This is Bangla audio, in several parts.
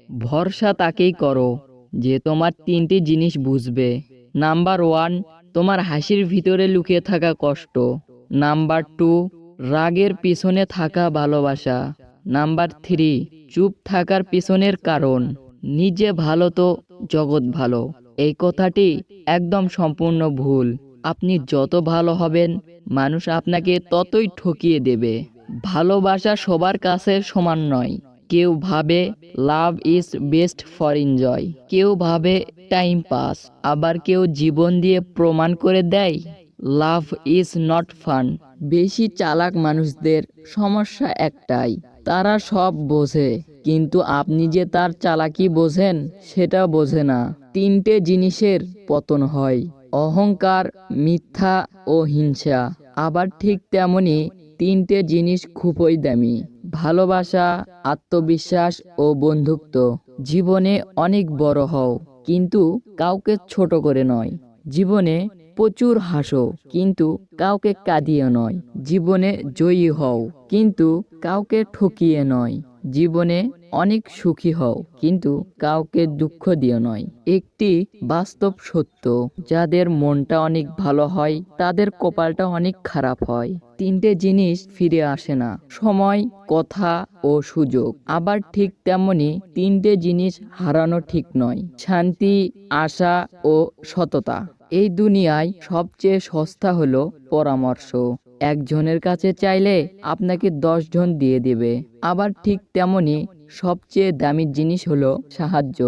ভরসা তাকেই করো যে তোমার তিনটি জিনিস বুঝবে। নাম্বার ওয়ান, তোমার হাসির ভিতরে লুকিয়ে থাকা কষ্ট। নাম্বার টু, রাগের পিছনে থাকা ভালোবাসা। নাম্বার থ্রি, চুপ থাকার পিছনের কারণ। নিজে ভালো তো জগৎ ভালো, এই কথাটি একদম সম্পূর্ণ ভুল। আপনি যত ভালো হবেন, মানুষ আপনাকে ততই ঠকিয়ে দেবে। ভালোবাসা সবার কাছে সমান নয়। কেউ ভাবে love is best for enjoy, কেউ ভাবে টাইম পাস, আবার কেউ জীবন দিয়ে প্রমাণ করে দেয় লাভ ইজ নট ফান। বেশি চালাক মানুষদের সমস্যা একটাই, তারা সব বোঝে, কিন্তু আপনি যে তার চালাকি বোঝেন সেটা বোঝে না। তিনটে জিনিসের পতন হয়: অহংকার, মিথ্যা ও হিংসা। আবার ঠিক তেমনি তিনটে জিনিস খুবই দামি: ভালোবাসা, আত্মবিশ্বাস ও বন্ধুত্ব। জীবনে অনেক বড় হও, কিন্তু কাউকে ছোট করে নয়। জীবনে প্রচুর হাসো, কিন্তু কাউকে কাঁদিয়ে নয়। জীবনে জয়ী হও, কিন্তু কাউকে ঠকিয়ে নয়। জীবনে অনেক সুখী হও, কিন্তু কাউকে দুঃখ দিয়ে নয়। একটি বাস্তব সত্য, যাদের মনটা অনেক ভালো হয় তাদের কপালটা অনেক খারাপ হয়। তিনটে জিনিস ফিরে আসে না: সময়, কথা ও সুযোগ। আবার ঠিক তেমনি তিনটে জিনিস হারানো ঠিক নয়: শান্তি, আশা ও সততা। এই দুনিয়ায় সবচেয়ে সস্তা হলো পরামর্শ। একজনের কাছে চাইলে আপনাকে 10 জন দিয়ে দেবে। আবার ঠিক তেমনি সবচেয়ে দামি জিনিস হলো সাহায্য।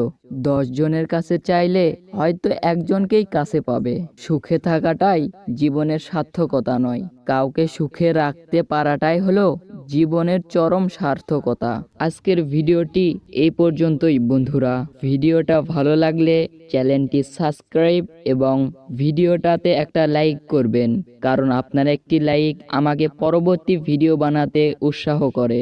10 জনের কাছে চাইলে হয়তো একজনকেই কাছে পাবে। সুখে থাকাটাই জীবনের সার্থকতা নয়, কাউকে সুখে রাখতে পারাটাই হলো জীবনের চরম সার্থকতা। আজকের ভিডিওটি এই পর্যন্তই বন্ধুরা। ভিডিওটা ভালো লাগলে চ্যানেলটি সাবস্ক্রাইব এবং ভিডিওটাতে একটা লাইক করবেন, কারণ আপনার একটি লাইক আমাকে পরবর্তী ভিডিও বানাতে উৎসাহ করে।